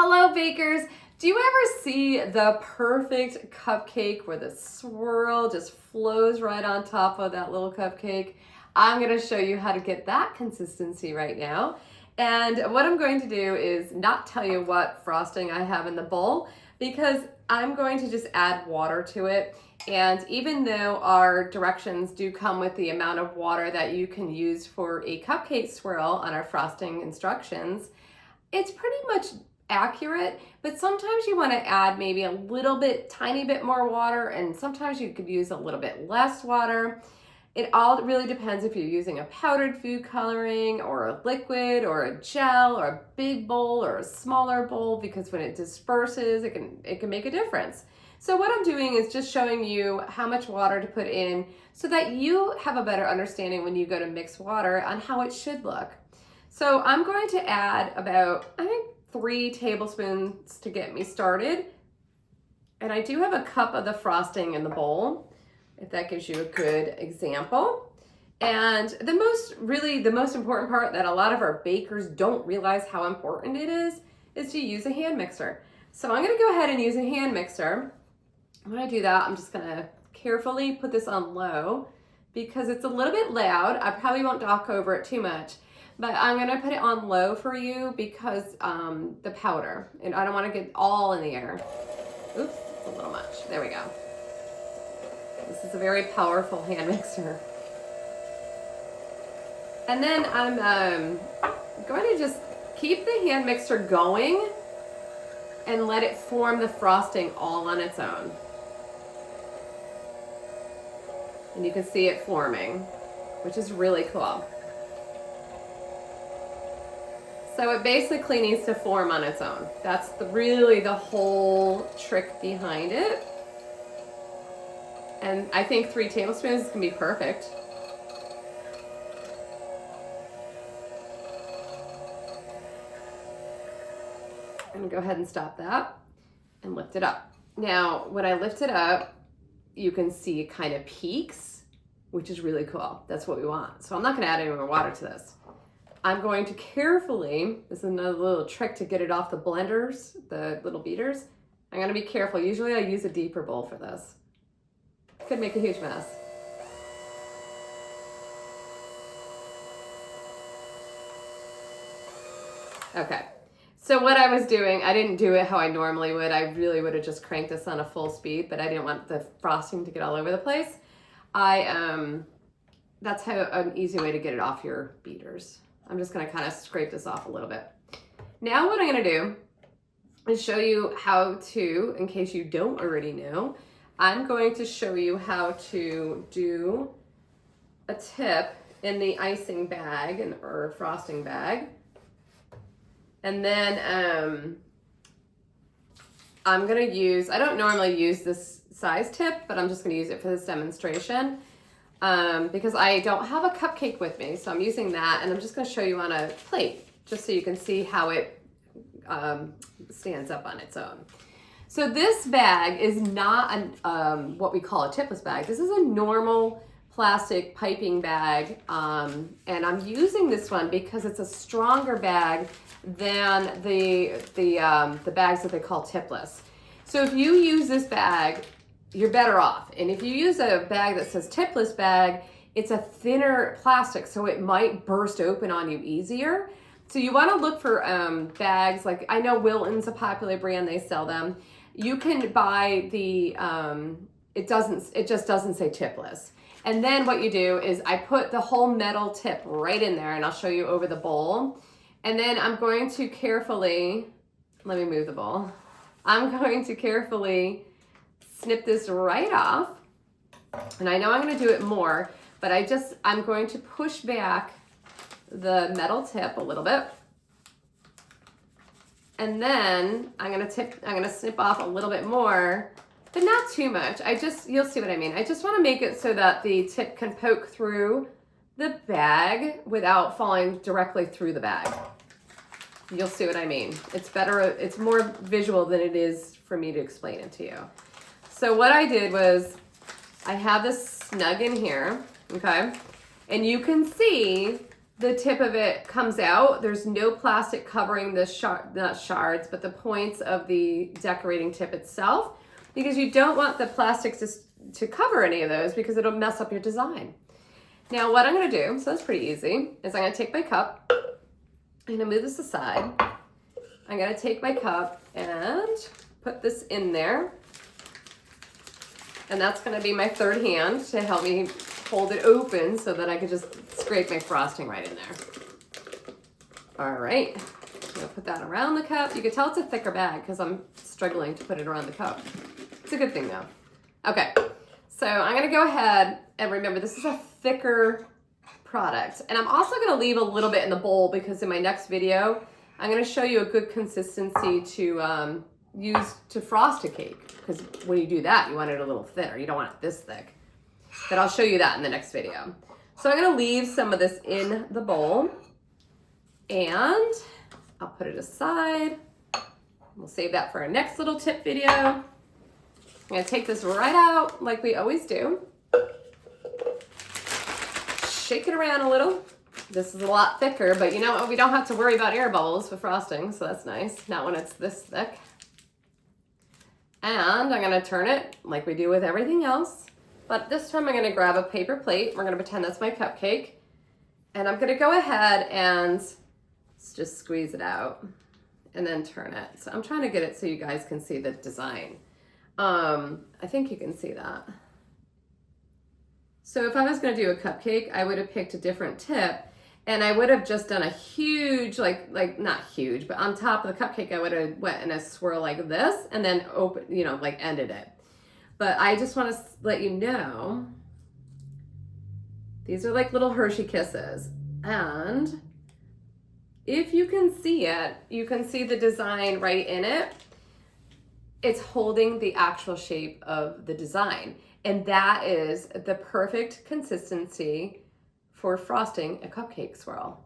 Hello bakers! Do you ever see the perfect cupcake where the swirl just flows right on top of that little cupcake? I'm going to show you how to get that consistency right now. And what I'm going to do is not tell you what frosting I have in the bowl because I'm going to just add water to it. And even though our directions do come with the amount of water that you can use for a cupcake swirl on our frosting instructions, it's pretty much accurate, but sometimes you want to add maybe a little bit, tiny bit more water, and sometimes you could use a little bit less water. It all really depends if you're using a powdered food coloring or a liquid or a gel or a big bowl or a smaller bowl, because when it disperses, it can make a difference. So what I'm doing is just showing you how much water to put in so that you have a better understanding when you go to mix water on how it should look. So I'm going to add about, I think, 3 tablespoons to get me started. And I do have a cup of the frosting in the bowl, if that gives you a good example. And the most important part that a lot of our bakers don't realize how important it is to use a hand mixer. So I'm gonna go ahead and use a hand mixer. When I do that, I'm just gonna carefully put this on low because it's a little bit loud. I probably won't talk over it too much. But I'm gonna put it on low for you because the powder, and I don't wanna get all in the air. Oops, a little much. There we go. This is a very powerful hand mixer. And then I'm going to just keep the hand mixer going and let it form the frosting all on its own. And you can see it forming, which is really cool. So it basically needs to form on its own. That's really the whole trick behind it. And I think 3 tablespoons can be perfect. I'm gonna go ahead and stop that and lift it up. Now, when I lift it up, you can see it kind of peaks, which is really cool. That's what we want. So I'm not gonna add any more water to this. I'm going to carefully, this is another little trick to get it off the blenders, the little beaters. I'm gonna be careful. Usually I use a deeper bowl for this. Could make a huge mess. Okay, so what I was doing, I didn't do it how I normally would. I really would have just cranked this on a full speed, but I didn't want the frosting to get all over the place. That's how an easy way to get it off your beaters. I'm just gonna kind of scrape this off a little bit. Now what I'm gonna do is show you how to, in case you don't already know, I'm going to show you how to do a tip in the icing bag or frosting bag. And then I'm gonna use, I don't normally use this size tip, but I'm just gonna use it for this demonstration. Because I don't have a cupcake with me, so I'm using that, and I'm just going to show you on a plate, just so you can see how it stands up on its own. So this bag is not what we call a tipless bag. This is a normal plastic piping bag, and I'm using this one because it's a stronger bag than the bags that they call tipless. So if you use this bag, you're better off. And if you use a bag that says tipless bag, it's a thinner plastic, so it might burst open on you easier. So you want to look for bags, like I know Wilton's a popular brand, they sell them. You can buy the, it just doesn't say tipless. And then what you do is I put the whole metal tip right in there, and I'll show you over the bowl. And then I'm going to carefully, let me move the bowl. I'm going to carefully snip this right off. And I know I'm going to do it more, but I'm going to push back the metal tip a little bit. And then I'm going to snip off a little bit more, but not too much. You'll see what I mean. I just want to make it so that the tip can poke through the bag without falling directly through the bag. You'll see what I mean. It's better, it's more visual than it is for me to explain it to you. So what I did was, I have this snug in here, okay? And you can see the tip of it comes out. There's no plastic covering the not shards, but the points of the decorating tip itself, because you don't want the plastic to cover any of those because it'll mess up your design. Now what I'm gonna do, so that's pretty easy, is I'm gonna take my cup, I'm gonna move this aside. I'm gonna take my cup and put this in there. And that's gonna be my third hand to help me hold it open so that I can just scrape my frosting right in there. All right, I'm gonna put that around the cup. You can tell it's a thicker bag because I'm struggling to put it around the cup. It's a good thing though. Okay, so I'm gonna go ahead and remember this is a thicker product. And I'm also gonna leave a little bit in the bowl because in my next video, I'm gonna show you a good consistency to use to frost a cake. Because when you do that, you want it a little thinner. You don't want it this thick. But I'll show you that in the next video. So I'm gonna leave some of this in the bowl and I'll put it aside. We'll save that for our next little tip video. I'm gonna take this right out like we always do. Shake it around a little. This is a lot thicker, but you know what? We don't have to worry about air bubbles with frosting, so that's nice. Not when it's this thick. And I'm gonna turn it like we do with everything else. But this time I'm gonna grab a paper plate. We're gonna pretend that's my cupcake. And I'm gonna go ahead and just squeeze it out and then turn it. So I'm trying to get it so you guys can see the design. I think you can see that. So if I was gonna do a cupcake, I would have picked a different tip and I would have just done a huge, like not huge, but on top of the cupcake, I would have went in a swirl like this and then open, you know, like ended it. But I just want to let you know, these are like little Hershey Kisses. And if you can see it, you can see the design right in it. It's holding the actual shape of the design. And that is the perfect consistency for frosting a cupcake swirl.